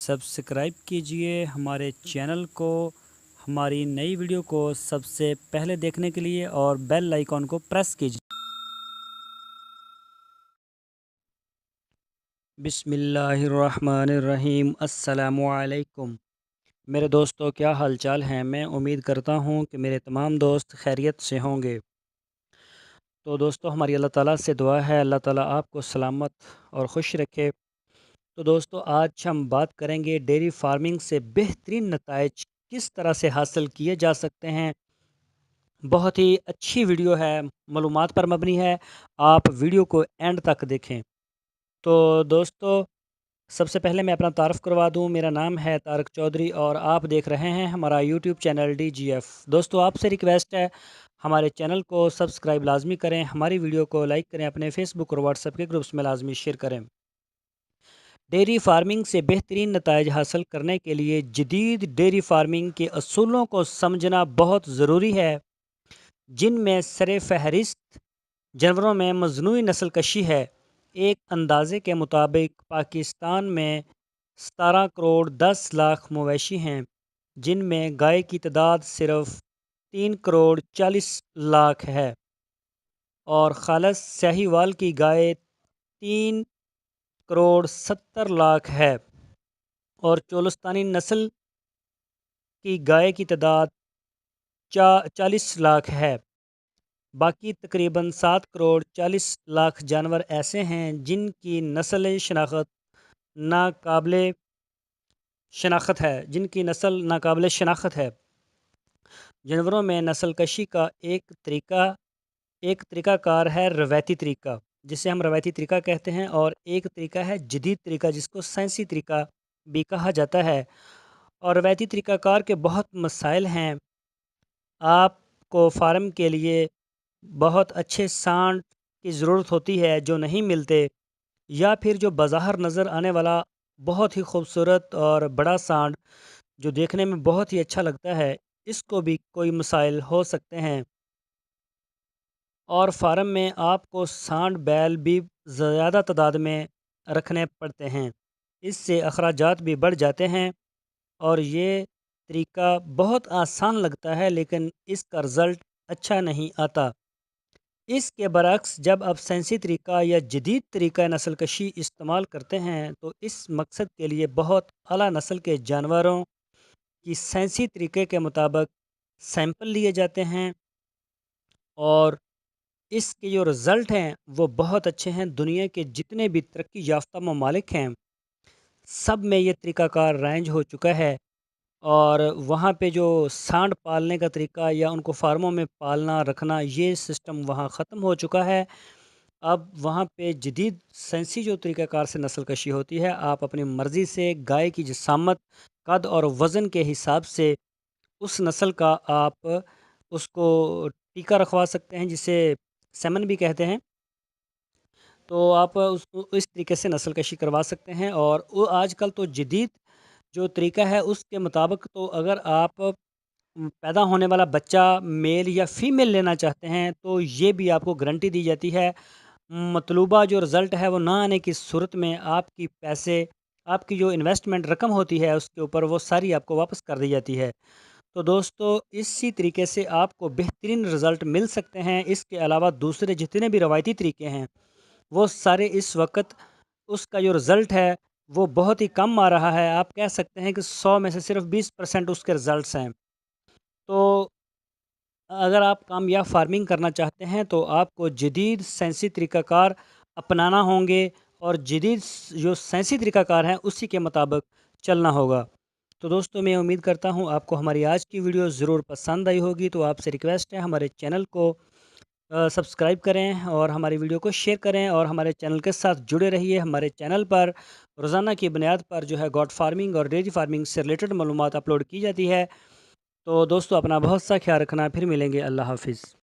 Subscribe कीजिए हमारे channel को, हमारी नई वीडियो को सबसे पहले देखने के लिए और बेल आइकॉन को प्रेस कीजिए। बिस्मिल्लाहिर्रहमानिर्रहीम। अस्सलामुअलैकुम मेरे दोस्तों, क्या हाल चाल हैं। मैं उम्मीद करता हूँ कि मेरे तमाम दोस्त खैरियत से होंगे। तो दोस्तों, हमारी अल्लाह ताला से दुआ है अल्लाह ताला आपको सलामत और खुश रखे। तो दोस्तों, आज हम बात करेंगे डेयरी फार्मिंग से बेहतरीन नताइज किस तरह से हासिल किए जा सकते हैं। बहुत ही अच्छी वीडियो है, मालूमात पर मबनी है। आप वीडियो को एंड तक देखें। तो दोस्तों, सबसे पहले मैं अपना तारफ़ करवा दूं। मेरा नाम है तारक चौधरी और आप देख रहे हैं हमारा यूट्यूब चैनल DGF। दोस्तों, आपसे रिक्वेस्ट है, हमारे चैनल को सब्सक्राइब लाजमी करें, हमारी वीडियो को लाइक करें, अपने फेसबुक और व्हाट्सएप के ग्रुप्स में लाजमी शेयर करें। डेयरी फार्मिंग से बेहतरीन नताइज हासिल करने के लिए जदीद डेयरी फार्मिंग के असूलों को समझना बहुत ज़रूरी है, जिनमें सर फहरिस्त जानवरों में मजनूई नस्ल कशी है। एक अंदाजे के मुताबिक पाकिस्तान में 17 करोड़ 10 लाख मवेशी हैं, जिनमें गाय की तादाद सिर्फ 3 करोड़ 40 लाख है और खालस शाहीवाल की गाय 3 करोड़ 70 लाख है और चोलस्तानी नस्ल की गाय की तादाद 40 लाख है। बाकी तकरीबन 7 करोड़ 40 लाख जानवर ऐसे हैं जिनकी नस्ल शनाख्त नाकाबिले शनाख्त है जिनकी नस्ल नाकाबिले शनाख्त है। जानवरों में नस्ल कशी का एक तरीक़ाकार है रवायती तरीका, जिसे हम रवायती तरीका कहते हैं, और एक तरीका है जदीद तरीका, जिसको साइंसी तरीका भी कहा जाता है। और रवायती तरीक़ाकार के बहुत मसाइल हैं। आपको फार्म के लिए बहुत अच्छे सांड की ज़रूरत होती है जो नहीं मिलते, या फिर जो बाज़ाहर नज़र आने वाला बहुत ही खूबसूरत और बड़ा सांड जो देखने में बहुत ही अच्छा लगता है, इसको भी कोई मसाइल हो सकते हैं। और फार्म में आपको सांड बैल भी ज़्यादा तादाद में रखने पड़ते हैं, इससे अखराजात भी बढ़ जाते हैं। और ये तरीका बहुत आसान लगता है, लेकिन इसका रिज़ल्ट अच्छा नहीं आता। इसके बरक्स जब आप साइंसी तरीका या जदीद तरीका नस्ल कशी इस्तेमाल करते हैं, तो इस मकसद के लिए बहुत आला नस्ल के जानवरों की साइंसी तरीके के मुताबिक सैंपल लिए जाते हैं और इसके जो रिज़ल्ट हैं वो बहुत अच्छे हैं। दुनिया के जितने भी तरक्की याफ्ता ममालिक हैं, सब में ये तरीक़ाकार राइज हो चुका है। और वहाँ पे जो सांड पालने का तरीका या उनको फार्मों में पालना रखना, ये सिस्टम वहाँ ख़त्म हो चुका है। अब वहाँ पे जदीद साइंसी जो तरीक़ाकार से नस्ल कशी होती है, आप अपनी मर्ज़ी से गाय की जिसामत, कद और वज़न के हिसाब से उस नस्ल का आप उसको टीका रखवा सकते हैं, जिसे सेमन भी कहते हैं। तो आप उसको इस तरीके से नस्ल कशी करवा सकते हैं। और वो आजकल तो जदीद जो तरीका है उसके मुताबिक, तो अगर आप पैदा होने वाला बच्चा मेल या फ़ीमेल लेना चाहते हैं, तो ये भी आपको गारंटी दी जाती है। मतलूबा जो रिज़ल्ट है वो ना आने की सूरत में आपकी पैसे, आपकी जो इन्वेस्टमेंट रकम होती है उसके ऊपर, वो सारी आपको वापस कर दी जाती है। तो दोस्तों, इसी तरीके से आपको बेहतरीन रिज़ल्ट मिल सकते हैं। इसके अलावा दूसरे जितने भी रवायती तरीके हैं, वो सारे इस वक्त उसका जो रिज़ल्ट है वो बहुत ही कम आ रहा है। आप कह सकते हैं कि 100 में से सिर्फ 20% उसके रिज़ल्ट्स हैं। तो अगर आप कामयाब फार्मिंग करना चाहते हैं, तो आपको जदीद साइंसी तरीक़ाकार अपनाना होंगे और जदीद जो साइंसी तरीक़ाकार हैं उसी के मुताबिक चलना होगा। तो दोस्तों, मैं उम्मीद करता हूँ आपको हमारी आज की वीडियो ज़रूर पसंद आई होगी। तो आपसे रिक्वेस्ट है, हमारे चैनल को सब्सक्राइब करें और हमारी वीडियो को शेयर करें और हमारे चैनल के साथ जुड़े रहिए। हमारे चैनल पर रोज़ाना की बुनियाद पर जो है गॉट फार्मिंग और डेयरी फार्मिंग से रिलेटेड मालूमात अपलोड की जाती है। तो दोस्तों, अपना बहुत सा ख्याल रखना। फिर मिलेंगे। अल्लाह हाफ़िज़।